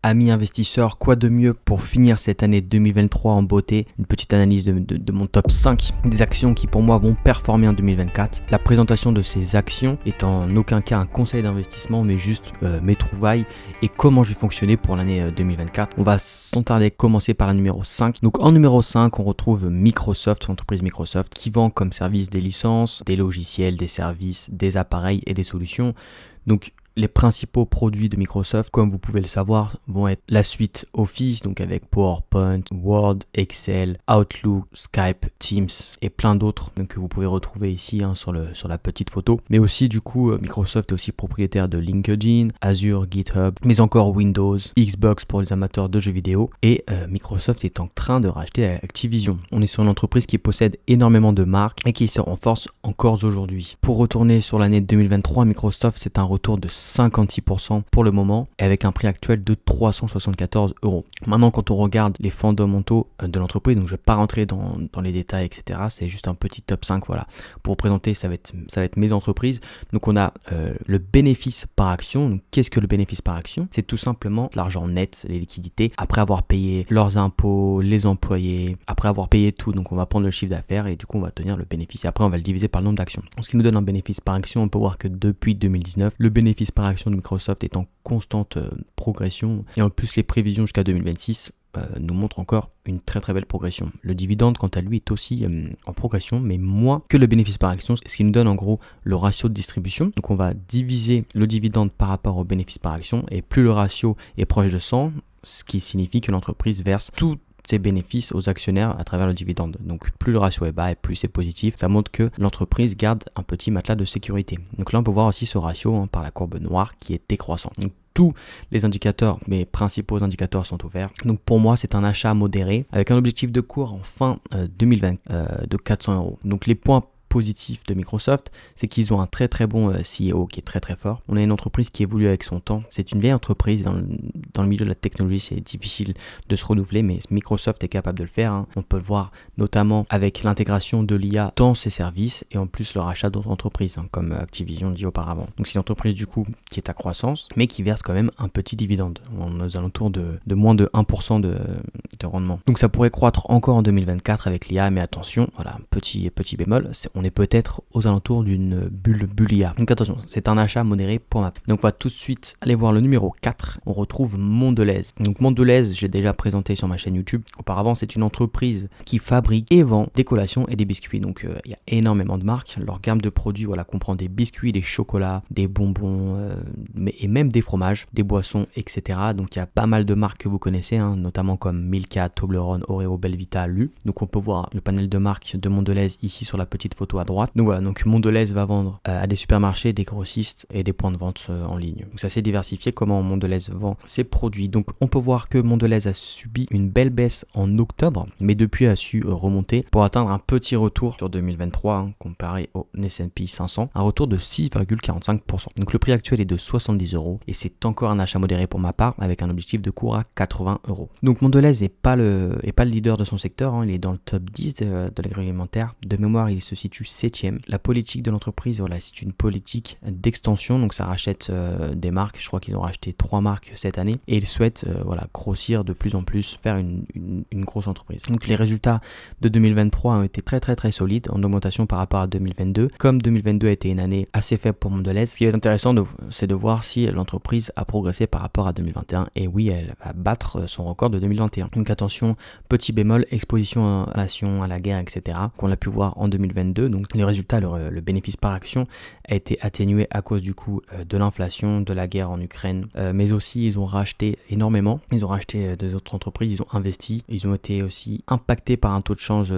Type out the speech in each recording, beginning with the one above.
Amis investisseurs, quoi de mieux pour finir cette année 2023 en beauté? Une petite analyse de mon top 5 des actions qui pour moi vont performer en 2024. La présentation de ces actions est en aucun cas un conseil d'investissement, mais juste mes trouvailles et comment je vais fonctionner pour l'année 2024. On va sans tarder commencer par la numéro 5. Donc en numéro 5, on retrouve Microsoft, l'entreprise Microsoft, qui vend comme service des licences, des logiciels, des services, des appareils et des solutions. Donc les principaux produits de Microsoft, comme vous pouvez le savoir, vont être la suite Office, donc avec PowerPoint, Word, Excel, Outlook, Skype, Teams et plein d'autres que vous pouvez retrouver ici sur la petite photo. Mais aussi du coup, Microsoft est aussi propriétaire de LinkedIn, Azure, GitHub, mais encore Windows, Xbox pour les amateurs de jeux vidéo et Microsoft est en train de racheter Activision. On est sur une entreprise qui possède énormément de marques et qui se renforce encore aujourd'hui. Pour retourner sur l'année 2023, Microsoft, c'est un retour de 56% pour le moment et avec un prix actuel de 374 €. Maintenant, quand on regarde les fondamentaux de l'entreprise, donc je ne vais pas rentrer dans les détails, etc. C'est juste un petit top 5, voilà. Pour vous présenter, ça va être mes entreprises. Donc on a le bénéfice par action. Donc qu'est-ce que le bénéfice par action? C'est tout simplement l'argent net, les liquidités, après avoir payé leurs impôts, les employés, après avoir payé tout. Donc on va prendre le chiffre d'affaires et du coup on va tenir le bénéfice. Et après on va le diviser par le nombre d'actions. Ce qui nous donne un bénéfice par action, on peut voir que depuis 2019, le bénéfice par action de Microsoft est en constante progression et en plus les prévisions jusqu'à 2026 nous montrent encore une très très belle progression. Le dividende quant à lui est aussi en progression mais moins que le bénéfice par action, ce qui nous donne en gros le ratio de distribution. Donc on va diviser le dividende par rapport au bénéfice par action et plus le ratio est proche de 100, ce qui signifie que l'entreprise verse tout ses bénéfices aux actionnaires à travers le dividende. Donc plus le ratio est bas et plus c'est positif, ça montre que l'entreprise garde un petit matelas de sécurité. Donc là on peut voir aussi ce ratio par la courbe noire qui est décroissant. Donc tous les indicateurs, mes principaux indicateurs sont ouverts. Donc pour moi c'est un achat modéré avec un objectif de cours en fin 2020 de 400 €. Donc les points positif de Microsoft, c'est qu'ils ont un très très bon CEO qui est très très fort. On a une entreprise qui évolue avec son temps. C'est une vieille entreprise dans le milieu de la technologie, c'est difficile de se renouveler, mais Microsoft est capable de le faire. On peut le voir notamment avec l'intégration de l'IA dans ses services et en plus le rachat d'autres entreprises, comme Activision dit auparavant. Donc c'est une entreprise du coup qui est à croissance, mais qui verse quand même un petit dividende. On est aux alentours de moins de 1% de rendement. Donc ça pourrait croître encore en 2024 avec l'IA, mais attention, voilà, petit bémol, on est peut-être aux alentours d'une bulle IA. Donc attention, c'est un achat modéré pour ma part. Donc on va tout de suite aller voir le numéro 4. On retrouve Mondelez. Donc Mondelez, je l'ai déjà présenté sur ma chaîne YouTube. Auparavant, c'est une entreprise qui fabrique et vend des collations et des biscuits. Donc il y a énormément de marques. Leur gamme de produits comprend des biscuits, des chocolats, des bonbons, et même des fromages, des boissons, etc. Donc il y a pas mal de marques que vous connaissez, notamment comme Milka, Toblerone, Oreo, Belvita, Lu. Donc on peut voir le panel de marques de Mondelez ici sur la petite photo à droite. Donc voilà, donc Mondelez va vendre à des supermarchés, des grossistes et des points de vente en ligne. Donc c'est assez diversifié comment Mondelez vend ses produits. Donc on peut voir que Mondelez a subi une belle baisse en octobre, mais depuis a su remonter pour atteindre un petit retour sur 2023 comparé au S&P 500, un retour de 6,45%. Donc le prix actuel est de 70 € et c'est encore un achat modéré pour ma part avec un objectif de cours à 80 €. Donc Mondelez n'est pas le leader de son secteur, il est dans le top 10 de l'agroalimentaire. De mémoire, il se situe 7e. La politique de l'entreprise, voilà, c'est une politique d'extension, donc ça rachète des marques. Je crois qu'ils ont racheté 3 marques cette année et ils souhaitent grossir de plus en plus, faire une grosse entreprise. Donc les résultats de 2023 ont été très très très solides en augmentation par rapport à 2022. Comme 2022 a été une année assez faible pour Mondelez, ce qui est intéressant c'est de voir si l'entreprise a progressé par rapport à 2021 et oui, elle va battre son record de 2021. Donc attention, petit bémol, exposition à la guerre, etc. qu'on a pu voir en 2022. Donc les résultats, le bénéfice par action a été atténué à cause du coup de l'inflation, de la guerre en Ukraine, mais aussi ils ont racheté énormément, ils ont racheté des autres entreprises, ils ont investi, ils ont été aussi impactés par un taux de change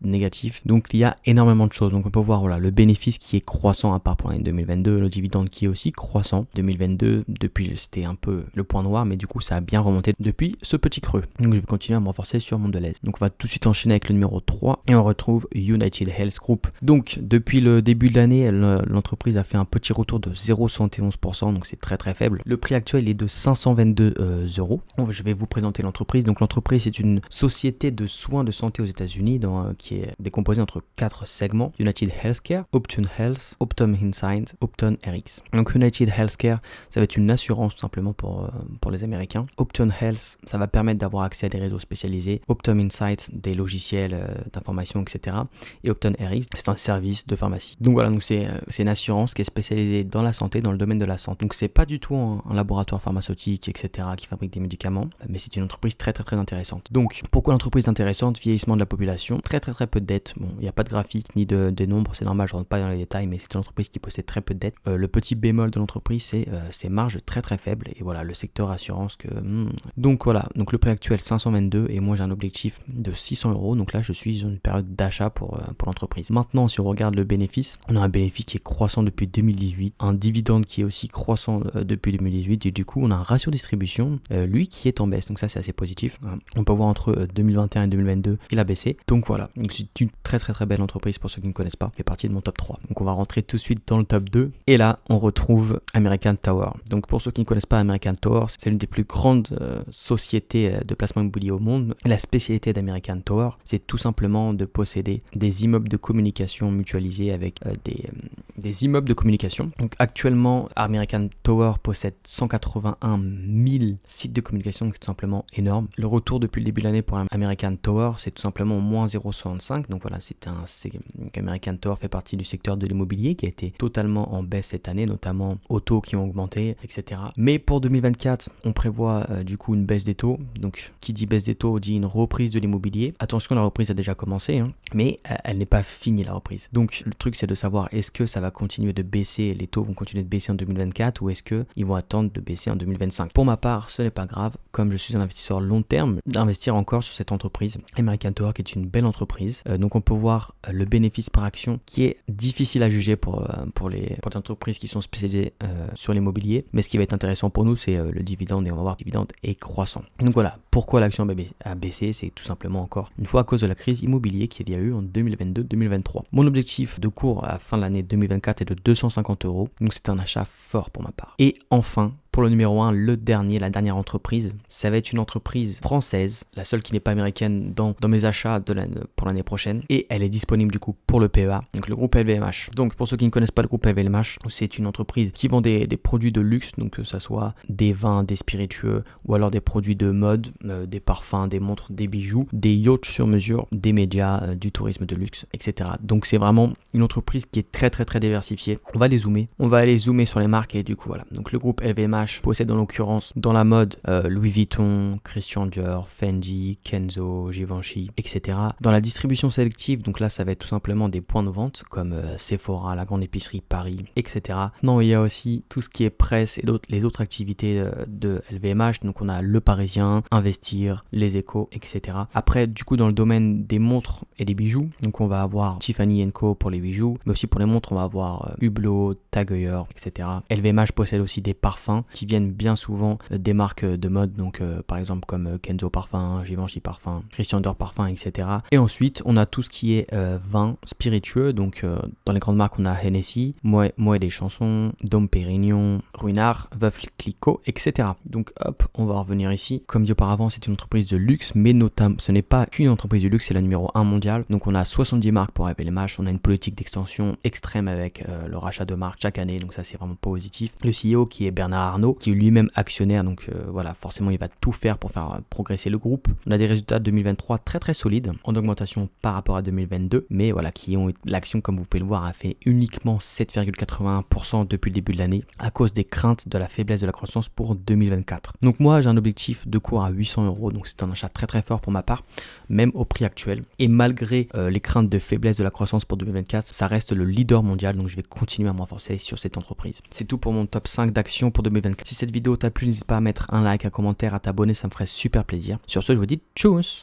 négatif. Donc il y a énormément de choses. Donc on peut voir le bénéfice qui est croissant à part pour l'année 2022, le dividende qui est aussi croissant. 2022, depuis c'était un peu le point noir, mais du coup ça a bien remonté depuis ce petit creux. Donc je vais continuer à me renforcer sur Mondelez. Donc on va tout de suite enchaîner avec le numéro 3 et on retrouve United Health Group. Donc depuis le début de l'année, l'entreprise a fait un petit retour de 0,71%, donc c'est très très faible. Le prix actuel est de 520 522 euros. Je vais vous présenter l'entreprise. Donc l'entreprise, c'est une société de soins de santé aux États-Unis qui est décomposée entre 4 segments: United Healthcare, Optune Health, Optum Insight, Optum RX. Donc United Healthcare, ça va être une assurance tout simplement pour les Américains. Optune Health, ça va permettre d'avoir accès à des réseaux spécialisés. Optum Insight, des logiciels d'information, etc. Et Optum RX, c'est un service de pharmacie. Donc voilà, donc c'est une assurance qui est spécialisée dans la santé, dans le domaine de la santé. Donc c'est pas du tout un laboratoire pharmaceutique, etc. qui fabrique des médicaments, mais c'est une entreprise très très très intéressante. Donc pourquoi l'entreprise est intéressante? Vieillissement de la population, très très très peu de dettes. Bon, il n'y a pas de graphique ni de nombres, c'est normal, je rentre pas dans les détails, mais c'est une entreprise qui possède très peu de dettes. Le petit bémol de l'entreprise, c'est ses marges très très faibles, et voilà, le secteur assurance que... Donc voilà, donc le prix actuel 522, et moi j'ai un objectif de 600 euros, donc là je suis dans une période d'achat pour l'entreprise. Maintenant, si on regarde le bénéfice, on a un bénéfice qui est croissant depuis 2018, un dividende qui est aussi croissant depuis 2018, et du coup on a un ratio distribution, lui, qui est en baisse, donc ça c'est assez positif. On peut voir entre 2021 et 2022, il a baissé, donc voilà, donc c'est une très très très belle entreprise pour ceux qui ne connaissent pas, fait partie de mon top 3. Donc on va rentrer tout de suite dans le top 2, et là on retrouve American Tower. Donc pour ceux qui ne connaissent pas American Tower, c'est l'une des plus grandes sociétés de placement immobilier au monde. La spécialité d'American Tower, c'est tout simplement de posséder des immeubles de communication mutualisés avec des immeubles de communication. Donc actuellement, American Tower possède 181 000 sites de communication, donc c'est tout simplement énorme. Le retour depuis le début de l'année pour American Tower, c'est tout simplement moins 0,65. Donc voilà, American Tower fait partie du secteur de l'immobilier qui a été totalement en baisse cette année, notamment aux taux qui ont augmenté, etc. Mais pour 2024, on prévoit du coup une baisse des taux. Donc qui dit baisse des taux dit une reprise de l'immobilier. Attention, la reprise a déjà commencé, mais elle n'est pas finie, la reprise. Donc le truc, c'est de savoir, est-ce que ça va continuer de baisser, les taux vont continuer de baisser en 2024, ou est-ce qu'ils vont attendre de baisser en 2025? Pour ma part, ce n'est pas grave, comme je suis un investisseur long terme, d'investir encore sur cette entreprise American Tower, qui est une belle entreprise. Donc on peut voir le bénéfice par action qui est difficile à juger pour les entreprises qui sont spécialisées sur l'immobilier, mais ce qui va être intéressant pour nous, c'est le dividende, et on va voir que le dividende est croissant. Donc voilà, pourquoi l'action a baissé? C'est tout simplement encore une fois à cause de la crise immobilière qu'il y a eu en 2022-2023. Mon objectif de cours à la fin de l'année 2024 est de 250 euros, donc c'est un achat fort pour ma part. Et enfin, pour le numéro 1, la dernière entreprise, ça va être une entreprise française, la seule qui n'est pas américaine dans mes achats pour l'année prochaine, et elle est disponible du coup pour le PEA, donc le groupe LVMH. Donc pour ceux qui ne connaissent pas le groupe LVMH, c'est une entreprise qui vend des produits de luxe, donc que ça soit des vins, des spiritueux, ou alors des produits de mode, des parfums, des montres, des bijoux, des yachts sur mesure, des médias, du tourisme de luxe, etc. Donc c'est vraiment une entreprise qui est très très très diversifiée. On va aller zoomer sur les marques, et du coup voilà. Donc le groupe LVMH possède en l'occurrence dans la mode Louis Vuitton, Christian Dior, Fendi, Kenzo, Givenchy, etc. Dans la distribution sélective, donc là ça va être tout simplement des points de vente comme Sephora, la grande épicerie Paris, etc. Non, il y a aussi tout ce qui est presse et les autres activités de LVMH. Donc on a Le Parisien, Investir, Les Échos, etc. Après, du coup, dans le domaine des montres et des bijoux, donc on va avoir Tiffany & Co pour les bijoux, mais aussi pour les montres, on va avoir Hublot, Tag Heuer, etc. LVMH possède aussi des parfums qui viennent bien souvent des marques de mode, donc par exemple comme Kenzo Parfum, Givenchy Parfum, Christian Dior Parfum, etc. Et ensuite, on a tout ce qui est vin spiritueux, donc dans les grandes marques, on a Hennessy, Moët des Chansons, Dom Pérignon, Ruinart, Veuve Clicquot, etc. Donc hop, on va revenir ici. Comme dit auparavant, c'est une entreprise de luxe, mais notamment, ce n'est pas qu'une entreprise de luxe, c'est la numéro 1 mondiale. Donc on a 70 marques pour LVMH, on a une politique d'extension extrême avec le rachat de marques chaque année, donc ça c'est vraiment positif. Le CEO qui est Bernard Arnault, qui est lui-même actionnaire, donc voilà, forcément il va tout faire pour faire progresser le groupe. On a des résultats 2023 très très solides, en augmentation par rapport à 2022, mais voilà, l'action, comme vous pouvez le voir, a fait uniquement 7,81% depuis le début de l'année, à cause des craintes de la faiblesse de la croissance pour 2024. Donc moi j'ai un objectif de cours à 800 euros, donc c'est un achat très très fort pour ma part, même au prix actuel. Et malgré les craintes de faiblesse de la croissance pour 2024, ça reste le leader mondial, donc je vais continuer à me renforcer sur cette entreprise. C'est tout pour mon top 5 d'actions pour 2024. Si cette vidéo t'a plu, n'hésite pas à mettre un like, un commentaire, à t'abonner, ça me ferait super plaisir. Sur ce, je vous dis tchuss!